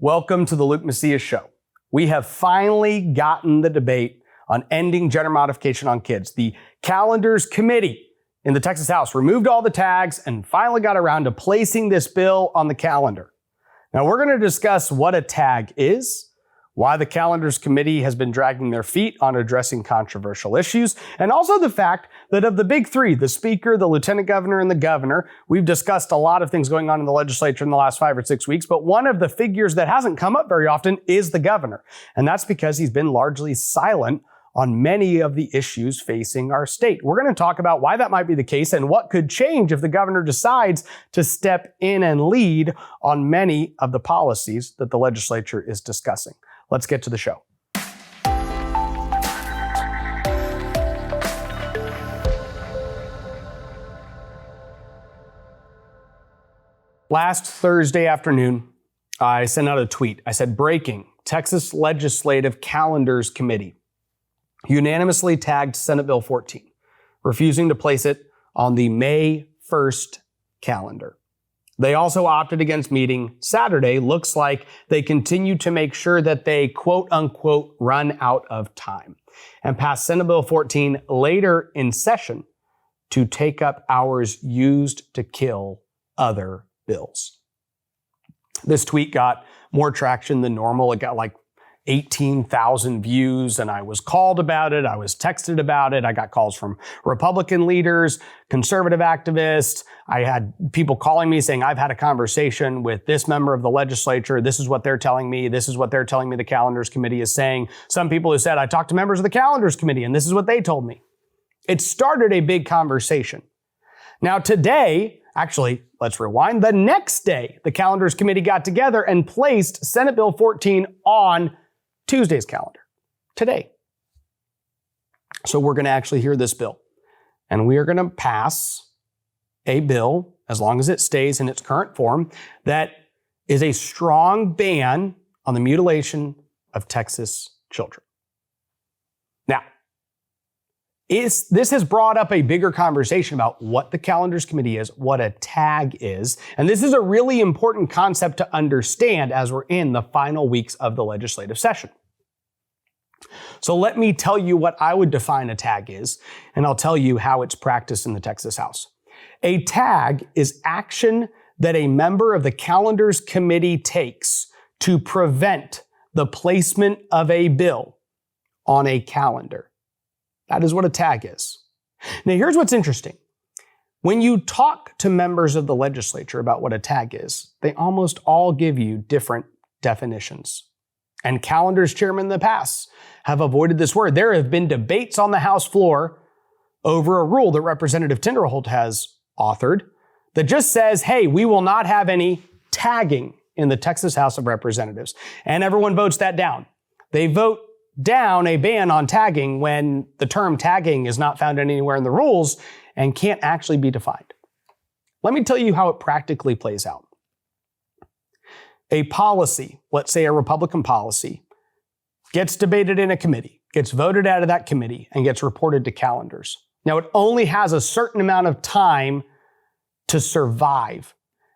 Welcome to the Luke Macias Show. We have finally gotten the debate on ending gender modification on kids. The Calendars Committee in the Texas House removed all the tags and finally got around to placing this bill on the calendar. Now we're going to discuss what a tag is, why the Calendars Committee has been dragging their feet on addressing controversial issues, and also the fact that of the big three, the Speaker, the Lieutenant Governor, and the Governor, we've discussed a lot of things going on in the legislature in the last 5 or 6 weeks, but one of the figures that hasn't come up very often is the Governor. And that's because he's been largely silent on many of the issues facing our state. We're going to talk about why that might be the case and what could change if the governor decides to step in and lead on many of the policies that the legislature is discussing. Let's get to the show. Last Thursday afternoon, I sent out a tweet. I said, breaking, Texas Legislative Calendars Committee unanimously tagged Senate Bill 14, refusing to place it on the May 1st calendar. They also opted against meeting Saturday. Looks like they continue to make sure that they, quote unquote, run out of time and pass Senate Bill 14 later in session to take up hours used to kill other bills. This tweet got more traction than normal. It got like 18,000 views, and I was called about it. I was texted about it. I got calls from Republican leaders, conservative activists. I had people calling me saying, I've had a conversation with this member of the legislature. This is what they're telling me. This is what they're telling me the Calendars Committee is saying. Some people who said, I talked to members of the Calendars Committee, and this is what they told me. It started a big conversation. Now today, actually, let's rewind. The next day, the Calendars Committee got together and placed Senate Bill 14 on Tuesday's calendar, today. So we're going to actually hear this bill, and we are going to pass a bill, as long as it stays in its current form, that is a strong ban on the mutilation of Texas children. Now, this has brought up a bigger conversation about what the Calendars Committee is, what a tag is, and this is a really important concept to understand as we're in the final weeks of the legislative session. So let me tell you what I would define a tag is, and I'll tell you how it's practiced in the Texas House. A tag is action that a member of the Calendars Committee takes to prevent the placement of a bill on a calendar. That is what a tag is. Now, here's what's interesting. When you talk to members of the legislature about what a tag is, they almost all give you different definitions. And Calendars chairmen in the past have avoided this word. There have been debates on the House floor over a rule that Representative Tinderholt has authored that just says, hey, we will not have any tagging in the Texas House of Representatives. And everyone votes that down. They vote down a ban on tagging when the term tagging is not found anywhere in the rules and can't actually be defined. Let me tell you how it practically plays out. A policy, let's say a Republican policy, gets debated in a committee, gets voted out of that committee, and gets reported to Calendars. Now, it only has a certain amount of time to survive.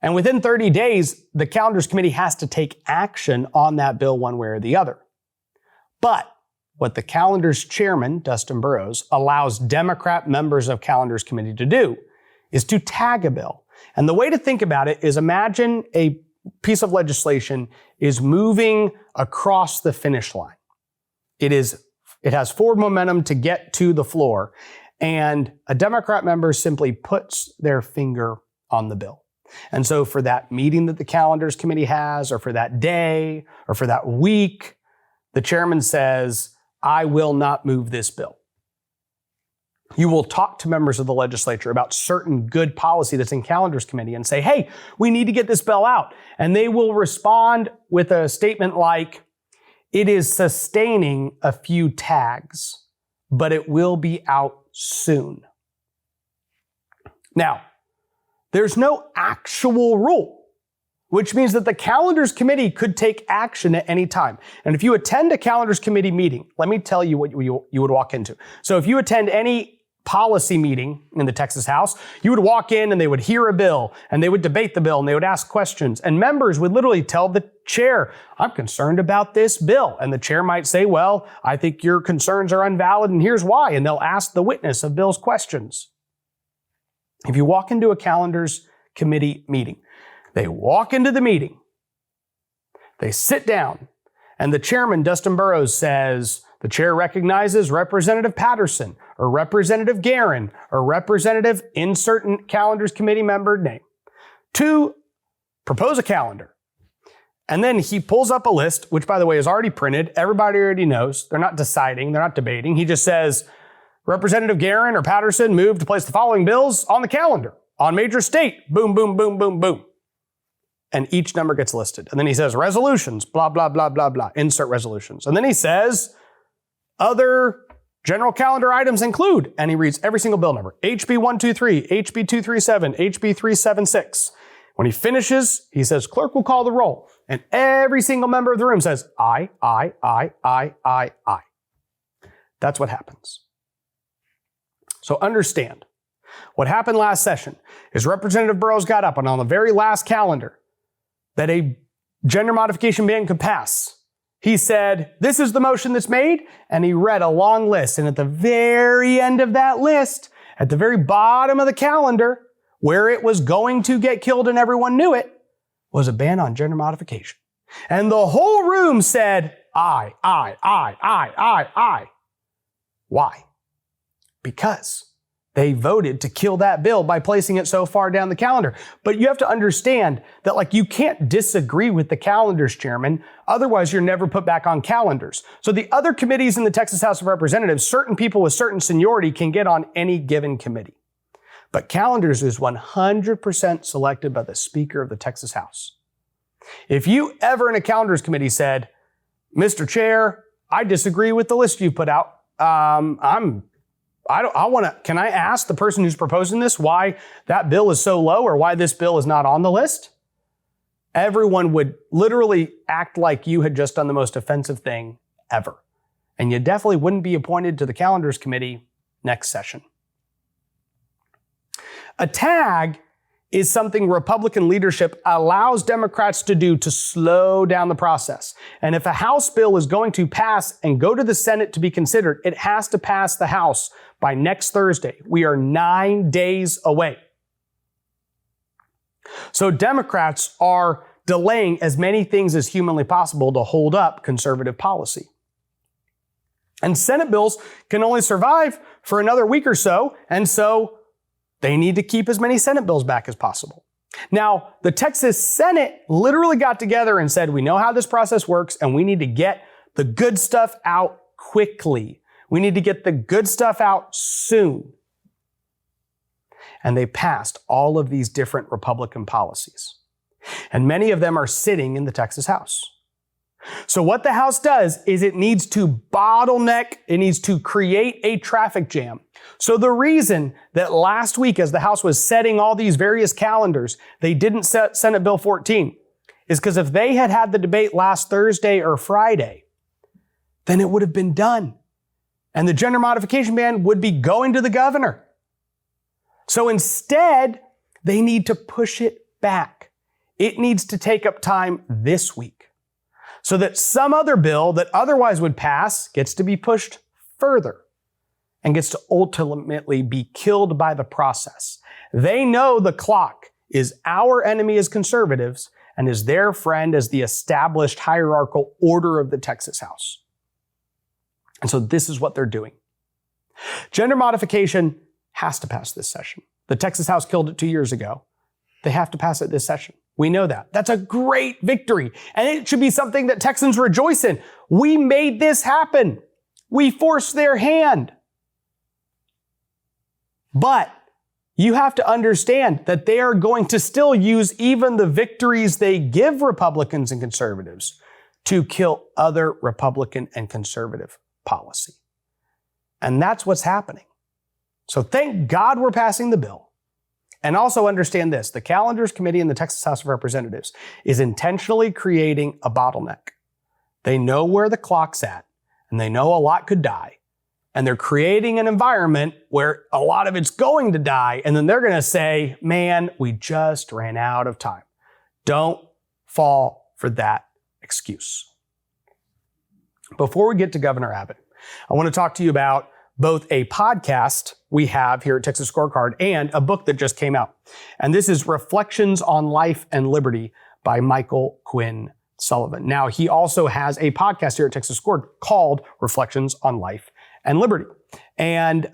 And within 30 days, the Calendars Committee has to take action on that bill one way or the other. But what the Calendars chairman, Dustin Burrows, allows Democrat members of Calendars Committee to do is to tag a bill. And the way to think about it is imagine a piece of legislation is moving across the finish line. It has forward momentum to get to the floor, and a Democrat member simply puts their finger on the bill. And so for that meeting that the Calendars Committee has, or for that day, or for that week, the chairman says, I will not move this bill. You will talk to members of the legislature about certain good policy that's in Calendars Committee and say, hey, we need to get this bill out. And they will respond with a statement like, it is sustaining a few tags, but it will be out soon. Now, there's no actual rule, which means that the Calendars Committee could take action at any time. And if you attend a Calendars Committee meeting, let me tell you what you would walk into. So if you attend any policy meeting in the Texas House, you would walk in and they would hear a bill and they would debate the bill and they would ask questions, and members would literally tell the chair, I'm concerned about this bill. And the chair might say, well, I think your concerns are invalid and here's why. And they'll ask the witness of Bill's questions. If you walk into a calendars committee meeting, they walk into the meeting, they sit down, and the chairman, Dustin Burrows, says, the chair recognizes Representative Patterson or Representative Guerin or Representative insert calendars committee member name to propose a calendar. And then he pulls up a list, which by the way is already printed. Everybody already knows. They're not deciding. They're not debating. He just says, Representative Guerin or Patterson moved to place the following bills on the calendar on major state. Boom, boom, boom, boom, boom. And each number gets listed. And then he says resolutions, blah, blah, blah, blah, blah, insert resolutions. And then he says, other general calendar items include, and he reads every single bill number, HB 123, HB 237, HB 376. When he finishes, he says, clerk will call the roll. And every single member of the room says, aye, aye, aye, aye, aye, aye. That's what happens. So understand, what happened last session is Representative Burrows got up and on the very last calendar that a gender modification ban could pass, he said, this is the motion that's made, and he read a long list. And at the very end of that list, at the very bottom of the calendar, where it was going to get killed and everyone knew it, was a ban on gender modification. And the whole room said, aye, aye, aye, aye, aye, aye. Why? Because they voted to kill that bill by placing it so far down the calendar. But you have to understand that you can't disagree with the calendars chairman. Otherwise, you're never put back on calendars. So the other committees in the Texas House of Representatives, certain people with certain seniority can get on any given committee. But calendars is 100% selected by the Speaker of the Texas House. If you ever in a calendars committee said, Mr. Chair, I disagree with the list you put out. Can I ask the person who's proposing this why that bill is so low or why this bill is not on the list? Everyone would literally act like you had just done the most offensive thing ever. And you definitely wouldn't be appointed to the calendars committee next session. A tag is something Republican leadership allows Democrats to do to slow down the process. And if a House bill is going to pass and go to the Senate to be considered, it has to pass the House by next Thursday. We are 9 days away. So Democrats are delaying as many things as humanly possible to hold up conservative policy. And Senate bills can only survive for another week or so, and so they need to keep as many Senate bills back as possible. Now, the Texas Senate literally got together and said, we know how this process works, and we need to get the good stuff out quickly. We need to get the good stuff out soon. And they passed all of these different Republican policies. And many of them are sitting in the Texas House. So what the House does is it needs to bottleneck, it needs to create a traffic jam. So the reason that last week, as the House was setting all these various calendars, they didn't set Senate Bill 14 is because if they had had the debate last Thursday or Friday, then it would have been done. And the gender modification ban would be going to the governor. So instead, they need to push it back. It needs to take up time this week so that some other bill that otherwise would pass gets to be pushed further and gets to ultimately be killed by the process. They know the clock is our enemy as conservatives and is their friend as the established hierarchical order of the Texas House. And so this is what they're doing. Gender modification has to pass this session. The Texas House killed it 2 years ago. They have to pass it this session. We know that. That's a great victory. And it should be something that Texans rejoice in. We made this happen. We forced their hand. But you have to understand that they are going to still use even the victories they give Republicans and conservatives to kill other Republican and conservative policy. And that's what's happening. So thank God we're passing the bill. And also understand this, the Calendars Committee in the Texas House of Representatives is intentionally creating a bottleneck. They know where the clock's at, and they know a lot could die. and they're creating an environment where a lot of it's going to die, and then they're going to say, man, we just ran out of time. Don't fall for that excuse. Before we get to Governor Abbott, I want to talk to you about both a podcast we have here at Texas Scorecard and a book that just came out. And this is Reflections on Life and Liberty by Michael Quinn Sullivan. Now, he also has a podcast here at Texas Scorecard called Reflections on Life and Liberty. And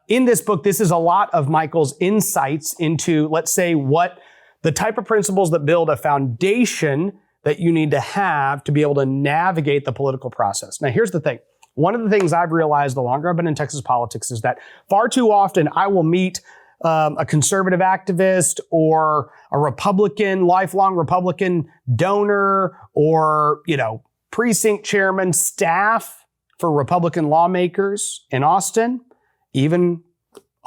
in this book, this is a lot of Michael's insights into, let's say, what the type of principles that build a foundation that you need to have to be able to navigate the political process. Now, here's the thing. One of the things I've realized the longer I've been in Texas politics is that far too often I will meet a conservative activist or a Republican, lifelong Republican donor or, precinct chairman, staff for Republican lawmakers in Austin, even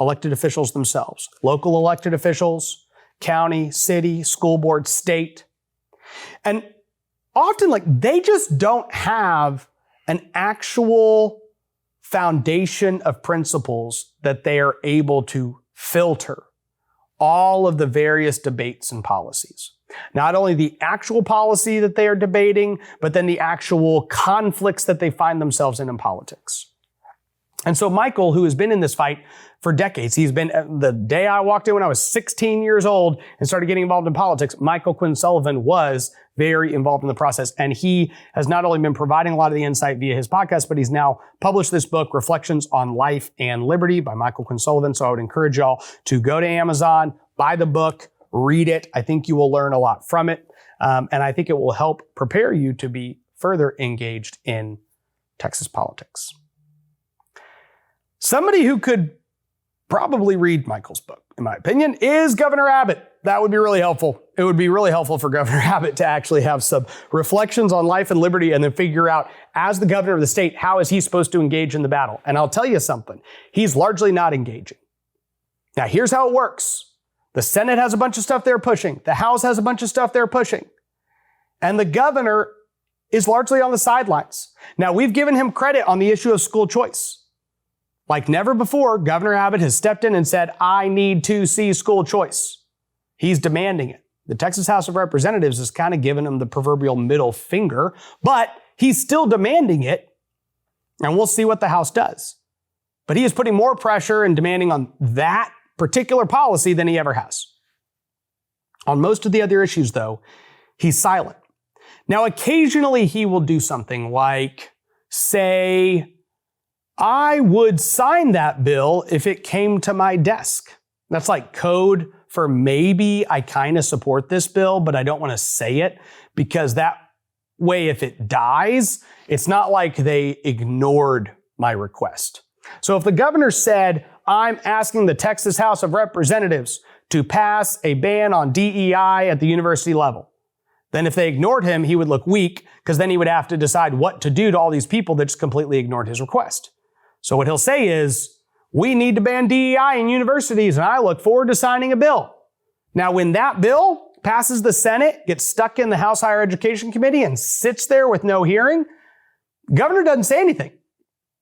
elected officials themselves, local elected officials, county, city, school board, state. And often, they just don't have an actual foundation of principles that they are able to filter all of the various debates and policies. Not only the actual policy that they are debating, but then the actual conflicts that they find themselves in politics. And so Michael, who has been in this fight for decades, he's been, the day I walked in when I was 16 years old and started getting involved in politics, Michael Quinn Sullivan was very involved in the process. And he has not only been providing a lot of the insight via his podcast, but he's now published this book, Reflections on Life and Liberty by Michael Quinn Sullivan. So I would encourage y'all to go to Amazon, buy the book, read it. I think you will learn a lot from it. And I think it will help prepare you to be further engaged in Texas politics. Somebody who could probably read Michael's book, in my opinion, is Governor Abbott. That would be really helpful. It would be really helpful for Governor Abbott to actually have some reflections on life and liberty and then figure out, as the governor of the state, how is he supposed to engage in the battle? And I'll tell you something, he's largely not engaging. Now, here's how it works. The Senate has a bunch of stuff they're pushing. The House has a bunch of stuff they're pushing. And the governor is largely on the sidelines. Now, we've given him credit on the issue of school choice. Like never before, Governor Abbott has stepped in and said, I need to see school choice. He's demanding it. The Texas House of Representatives has kind of given him the proverbial middle finger, but he's still demanding it, and we'll see what the House does. But he is putting more pressure and demanding on that particular policy than he ever has. On most of the other issues, though, he's silent. Now, occasionally he will do something like say, I would sign that bill if it came to my desk. That's like code for maybe I kind of support this bill, but I don't want to say it because that way, if it dies, it's not like they ignored my request. So if the governor said, I'm asking the Texas House of Representatives to pass a ban on DEI at the university level, then if they ignored him, he would look weak because then he would have to decide what to do to all these people that just completely ignored his request. So what he'll say is, we need to ban DEI in universities, and I look forward to signing a bill. Now, when that bill passes the Senate, gets stuck in the House Higher Education Committee, and sits there with no hearing, governor doesn't say anything.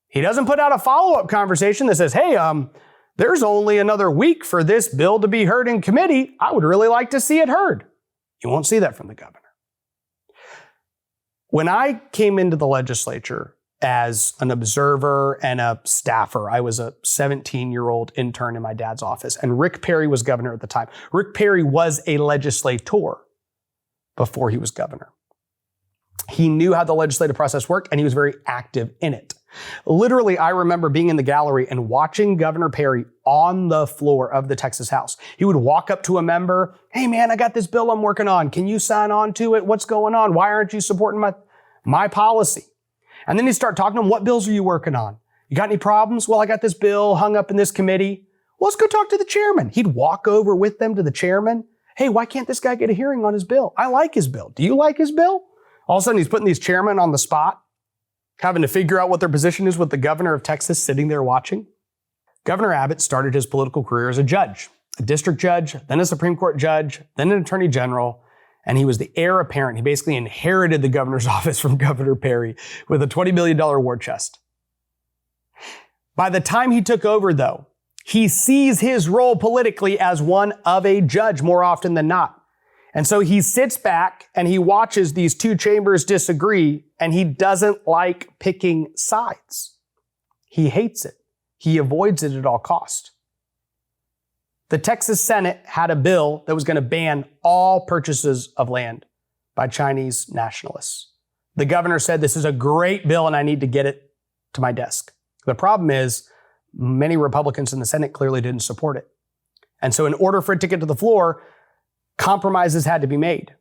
He doesn't put out a follow-up conversation that says, hey, there's only another week for this bill to be heard in committee. I would really like to see it heard. You won't see that from the governor. When I came into the legislature as an observer and a staffer, I was a 17-year-old intern in my dad's office, and Rick Perry was governor at the time. Rick Perry was a legislator before he was governor. He knew how the legislative process worked, and he was very active in it. Literally, I remember being in the gallery and watching Governor Perry on the floor of the Texas House. He would walk up to a member, hey man, I got this bill I'm working on. Can you sign on to it? What's going on? Why aren't you supporting my policy? And then he'd start talking to him, what bills are you working on? You got any problems? Well, I got this bill hung up in this committee. Well, let's go talk to the chairman. He'd walk over with them to the chairman. Hey, why can't this guy get a hearing on his bill? I like his bill. Do you like his bill? All of a sudden, he's putting these chairmen on the spot, having to figure out what their position is with the governor of Texas sitting there watching. Governor Abbott started his political career as a judge, a district judge, then a Supreme Court judge, then an attorney general, and he was the heir apparent. He basically inherited the governor's office from Governor Perry with a $20 million war chest. By the time he took over, though, he sees his role politically as one of a judge more often than not. And so he sits back and he watches these two chambers disagree, and he doesn't like picking sides. He hates it. He avoids it at all costs. The Texas Senate had a bill that was going to ban all purchases of land by Chinese nationalists. The governor said, this is a great bill and I need to get it to my desk. The problem is many Republicans in the Senate clearly didn't support it. And so in order for it to get to the floor, compromises had to be made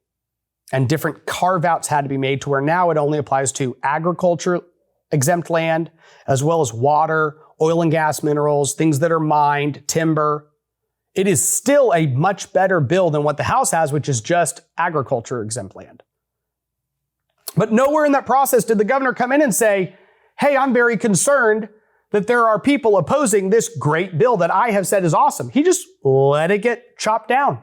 and different carve-outs had to be made to where now it only applies to agriculture exempt land, as well as water, oil and gas minerals, things that are mined, timber. It is still a much better bill than what the House has, which is just agriculture exempt land. But nowhere in that process did the governor come in and say, hey, I'm very concerned that there are people opposing this great bill that I have said is awesome. He just let it get chopped down.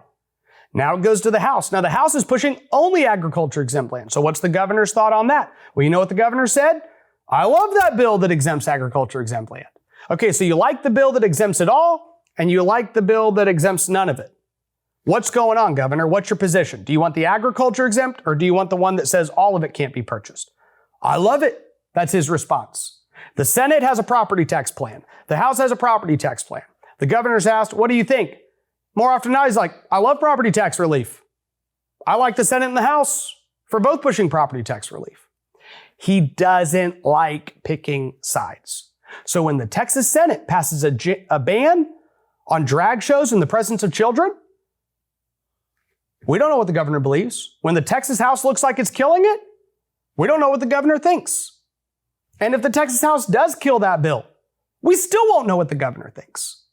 Now it goes to the House. Now the House is pushing only agriculture exempt land. So what's the governor's thought on that? Well, you know what the governor said? I love that bill that exempts agriculture exempt land. Okay, so you like the bill that exempts it all, and you like the bill that exempts none of it. What's going on, Governor? What's your position? Do you want the agriculture exempt, or do you want the one that says all of it can't be purchased? I love it. That's his response. The Senate has a property tax plan. The House has a property tax plan. The governor's asked, what do you think? More often than not, he's like, I love property tax relief. I like the Senate and the House for both pushing property tax relief. He doesn't like picking sides. So when the Texas Senate passes a ban on drag shows in the presence of children, we don't know what the governor believes. When the Texas House looks like it's killing it, we don't know what the governor thinks. And if the Texas House does kill that bill, we still won't know what the governor thinks.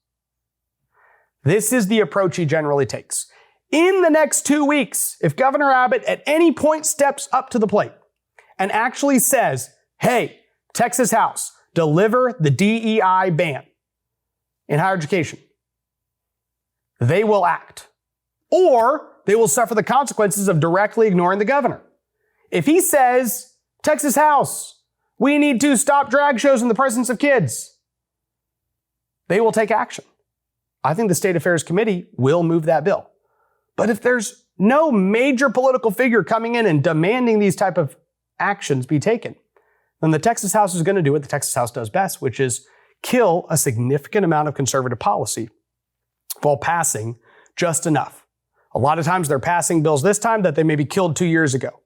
This is the approach he generally takes. In the next 2 weeks, if Governor Abbott at any point steps up to the plate and actually says, hey, Texas House, deliver the DEI ban in higher education, they will act. Or they will suffer the consequences of directly ignoring the governor. If he says, Texas House, we need to stop drag shows in the presence of kids, they will take action. I think the State Affairs Committee will move that bill. But if there's no major political figure coming in and demanding these type of actions be taken, then the Texas House is going to do what the Texas House does best, which is kill a significant amount of conservative policy while passing just enough. A lot of times they're passing bills this time that they maybe killed 2 years ago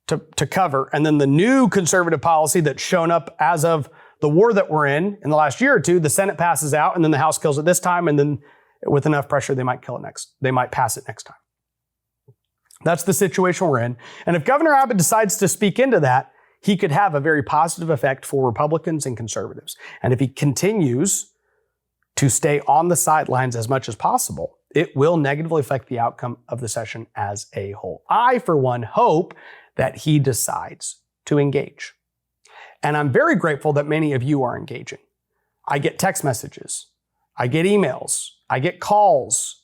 to cover. And then the new conservative policy that's shown up as of the war that we're in the last year or two, the Senate passes out and then the House kills it this time. And then with enough pressure, they might kill it next. They might pass it next time. That's the situation we're in. And if Governor Abbott decides to speak into that, he could have a very positive effect for Republicans and conservatives. And if he continues to stay on the sidelines as much as possible, it will negatively affect the outcome of the session as a whole. I, for one, hope that he decides to engage. And I'm very grateful that many of you are engaging. I get text messages, I get emails, I get calls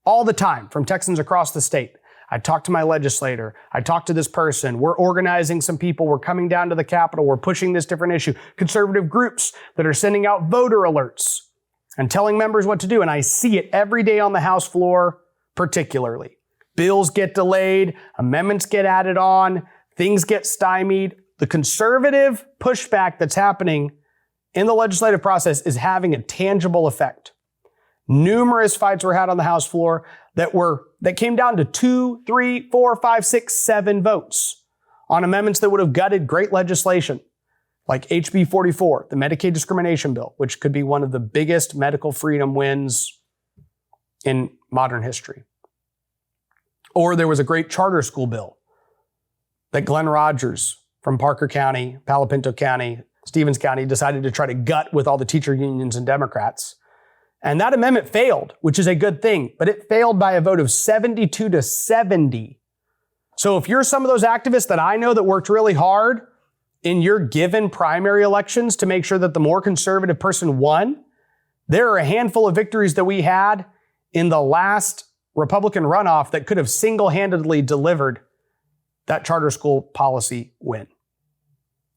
all the time from Texans across the state. I talk to my legislator, I talk to this person, we're organizing some people, we're coming down to the Capitol, we're pushing this different issue. Conservative groups that are sending out voter alerts and telling members what to do. And I see it every day on the House floor, particularly. Bills get delayed, amendments get added on, things get stymied. The conservative pushback that's happening in the legislative process is having a tangible effect. Numerous fights were had on the House floor that came down to 2, 3, 4, 5, 6, 7 votes on amendments that would have gutted great legislation, like HB 44, the Medicaid discrimination bill, which could be one of the biggest medical freedom wins in modern history. Or there was a great charter school bill that Glenn Rogers from Parker County, Palo Pinto County, Stevens County decided to try to gut with all the teacher unions and Democrats. And that amendment failed, which is a good thing, but it failed by a vote of 72 to 70. So if you're some of those activists that I know that worked really hard in your given primary elections to make sure that the more conservative person won, there are a handful of victories that we had in the last Republican runoff that could have single-handedly delivered that charter school policy win.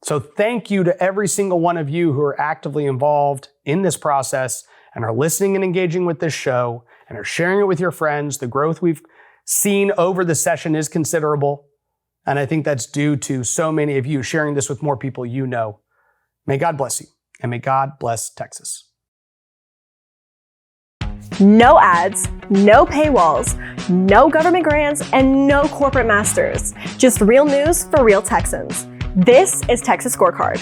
So thank you to every single one of you who are actively involved in this process and are listening and engaging with this show and are sharing it with your friends. The growth we've seen over the session is considerable. And I think that's due to so many of you sharing this with more people you know. May God bless you, and may God bless Texas. No ads, no paywalls, no government grants, and no corporate masters. Just real news for real Texans. This is Texas Scorecard.